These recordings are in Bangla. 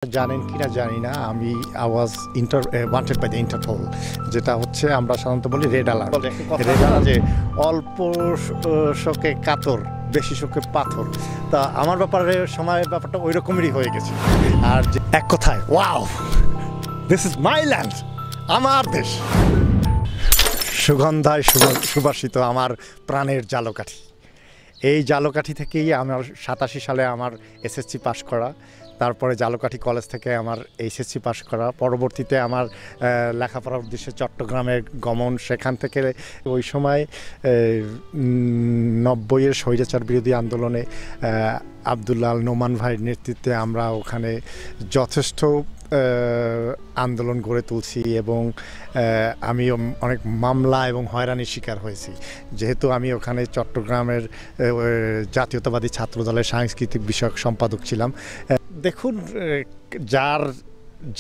জানেন কিনা জানি না, আমি আওয়াজ ওয়ান্টেড বাই দ্য ইন্টারপোল, যেটা হচ্ছে আমরা সাধারণত বলি রেড অ্যালার্ট। রেড অ্যালার্ট যে অল্প শোকে কাতর, বেশি শোকে পাথর। তা আমার ব্যাপারে সময়ের ব্যাপারটা ওই রকমেরই হয়ে গেছে। আর যে এক কথায়, wow, this is my land, আমার দেশ। সুগন্ধায় সুবাসিত আমার প্রাণের জালকাঠি। এই জালকাঠি থেকেই আমার 87 সালে আমার এসএসসি পাশ করা, তারপরে জালকাঠি কলেজ থেকে আমার এইচএসসি পাশ করা, পরবর্তীতে আমার লেখাপড়ার উদ্দেশ্যে চট্টগ্রামে গমন। সেখান থেকে ওই সময় 90-এর স্বৈরাচার বিরোধী আন্দোলনে আবদুল্লাহ আল নোমান ভাইয়ের নেতৃত্বে আমরা ওখানে যথেষ্ট আন্দোলন গড়ে তুলছি এবং আমি অনেক মামলা এবং হয়রানির শিকার হয়েছি, যেহেতু আমি ওখানে চট্টগ্রামের জাতীয়তাবাদী ছাত্রদলের সাংস্কৃতিক বিষয়ক সম্পাদক ছিলাম। দেখুন, যার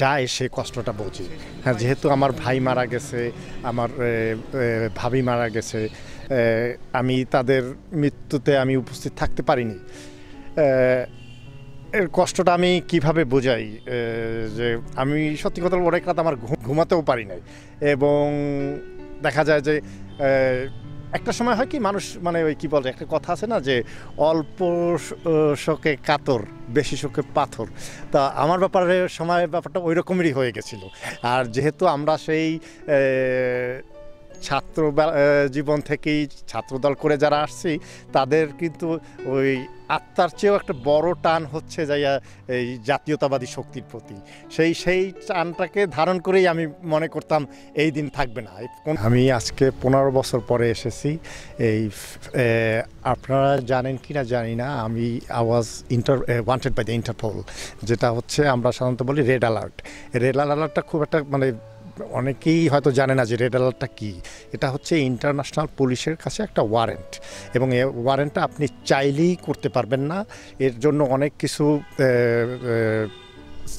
যায় সে কষ্টটা বোঝে। হ্যাঁ, যেহেতু আমার ভাই মারা গেছে, আমার ভাবি মারা গেছে, আমি তাদের মৃত্যুতে আমি উপস্থিত থাকতে পারিনি। এর কষ্টটা আমি কিভাবে বোঝাই, যে আমি সত্যি কথা অনেক রাত আমার ঘুমাতেও পারি নাই। এবং দেখা যায় যে একটা সময় হয় কি, মানুষ মানে ওই কী বলে, একটা কথা আছে না যে অল্প শোকে কাতর, বেশি শোকে পাথর। তা আমার ব্যাপারে সময়ের ব্যাপারটা ওই রকমেরই হয়ে গেছিলো। আর যেহেতু আমরা সেই ছাত্র জীবন থেকেই ছাত্রদল করে যারা আসছি, তাদের কিন্তু ওই আত্মার চেয়েও একটা বড় টান হচ্ছে যাইয়া এই জাতীয়তাবাদী শক্তির প্রতি। সেই টানটাকে ধারণ করেই আমি মনে করতাম এই দিন থাকবে না। আমি আজকে 15 বছর পরে এসেছি। এই আপনারা জানেন কি না জানি না, আমি আওয়াজ ওয়ান্টেড বাই দ্য ইন্টারপোল, যেটা হচ্ছে আমরা সাধারণত বলি রেড অ্যালার্ট। রেড অ্যালার্টটা খুব একটা মানে অনেকেই হয়তো জানে না যে রেড অ্যালার্টটা কী। এটা হচ্ছে ইন্টারন্যাশনাল পুলিশের কাছে একটা ওয়ারেন্ট, এবং এই ওয়ারেন্টটা আপনি চাইলেই করতে পারবেন না। এর জন্য অনেক কিছু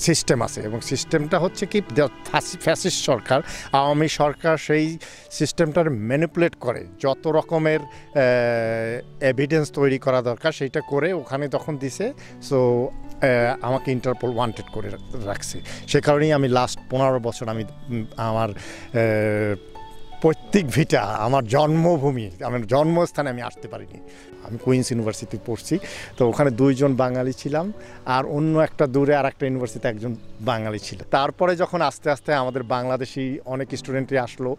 সিস্টেম আছে, এবং সিস্টেমটা হচ্ছে কি, ফ্যাসিস্ট সরকার, আওয়ামী সরকার সেই সিস্টেমটার ম্যানিপুলেট করে, যত রকমের এভিডেন্স তৈরি করা দরকার সেইটা করে ওখানে তখন দিছে। সো আমাকে ইন্টারপোল ওয়ান্টেড করে রাখছে। সে কারণেই আমি লাস্ট 15 বছর আমি আমার পৈতৃক ভিটা, আমার জন্মভূমি, আমার জন্মস্থানে আমি আসতে পারিনি। আমি কুইন্স ইউনিভার্সিটি পড়ছি, তো ওখানে 2 জন বাঙালি ছিলাম, আর অন্য একটা দূরে আর একটা ইউনিভার্সিটিতে একজন বাঙালি ছিল। তারপরে যখন আস্তে আস্তে আমাদের বাংলাদেশি অনেক স্টুডেন্টই আসলো,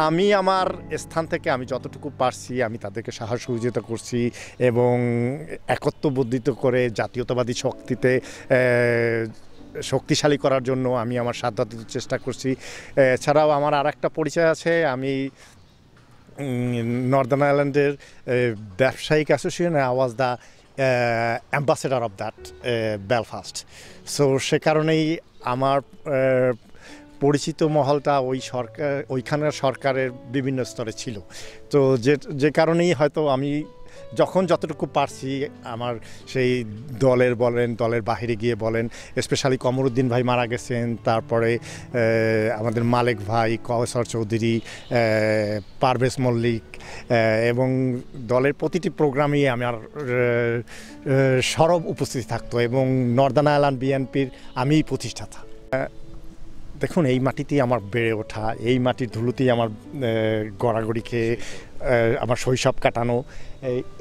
আমি আমার স্থান থেকে আমি যতটুকু পারছি আমি তাদেরকে সাহস সহযোগিতা করছি, এবং একত্ববোধিত করে জাতীয়তাবাদী শক্তিতে শক্তিশালী করার জন্য আমি আমার সাধ্যাত্ম চেষ্টা করছি। এছাড়াও আমার আর একটা পরিচয় আছে, আমি নর্দার্ন আয়ারল্যান্ডের ব্যবসায়িক association, I was the ambassador of that Belfast. So সে কারণেই আমার পরিচিত মহলটা ওইখানের সরকারের বিভিন্ন স্তরে ছিল। তো যে কারণেই হয়তো আমি যতটুকু পারছি আমার সেই দলের বাহিরে গিয়ে বলেন, স্পেশালি কমরুদ্দিন ভাই মারা গেছেন, তারপরে আমাদের মালেক ভাই, কওসর চৌধুরী, পারভেজ মল্লিক, এবং দলের প্রতিটি প্রোগ্রামেই আমার সরব উপস্থিতি থাকতো, এবং নর্দার্ন আয়ারল্যান্ড বিএনপির আমিই প্রতিষ্ঠাতা। দেখুন, এই মাটিতেই আমার বেড়ে ওঠা, এই মাটির ধুলোতেই আমার গড়াগড়ি খেয়ে আমার শৈশব কাটানো,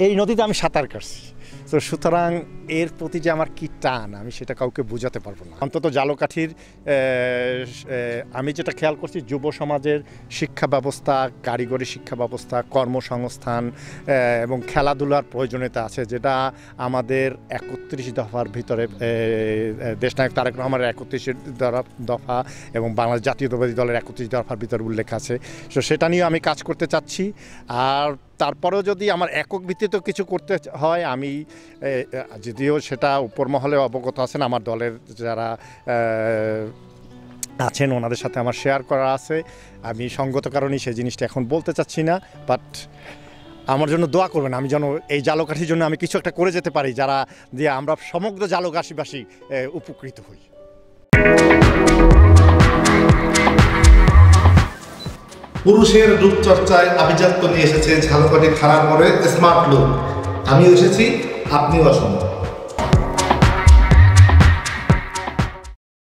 এই নদীতে আমি সাঁতার কাটছি। তো সুতরাং এর প্রতি যে আমার কী টান, আমি সেটা কাউকে বোঝাতে পারবো না। অন্তত জালকাঠির আমি যেটা খেয়াল করছি, যুব সমাজের শিক্ষা ব্যবস্থা, কারিগরি শিক্ষা ব্যবস্থা, কর্মসংস্থান এবং খেলাধুলার প্রয়োজনীয়তা আছে, যেটা আমাদের 31 দফার ভিতরে দেশনায়ক তারেক রহমানের 31 দফা এবং বাংলাদেশ জাতীয়তাবাদী দলের 31 দফার ভিতরে উল্লেখ আছে। তো সেটা নিয়ে আমি কাজ করতে চাচ্ছি। আর তারপরেও যদি আমার একক ভিত্তিতে কিছু করতে হয়, আমি যদিও সেটা উপর মহলে অবগত আছেন, আমার দলের যারা আছেন ওনাদের সাথে আমার শেয়ার করা আছে, আমি সঙ্গত কারণেই সেই জিনিসটা এখন বলতে চাচ্ছি না। বাট আমার জন্য দোয়া করবেন, আমি যেন এই জালকাঠির জন্য আমি কিছু একটা করে যেতে পারি, যারা দিয়ে আমরা সমগ্র জালকাঠিবাসী উপকৃত হই। পুরুষের রূপচর্চায় আভিজাত্য নিয়ে এসেছে ঝালকাঠি থানার মোড়ে স্মার্ট লুক। আমিও এসেছি, আপনিও আসুন।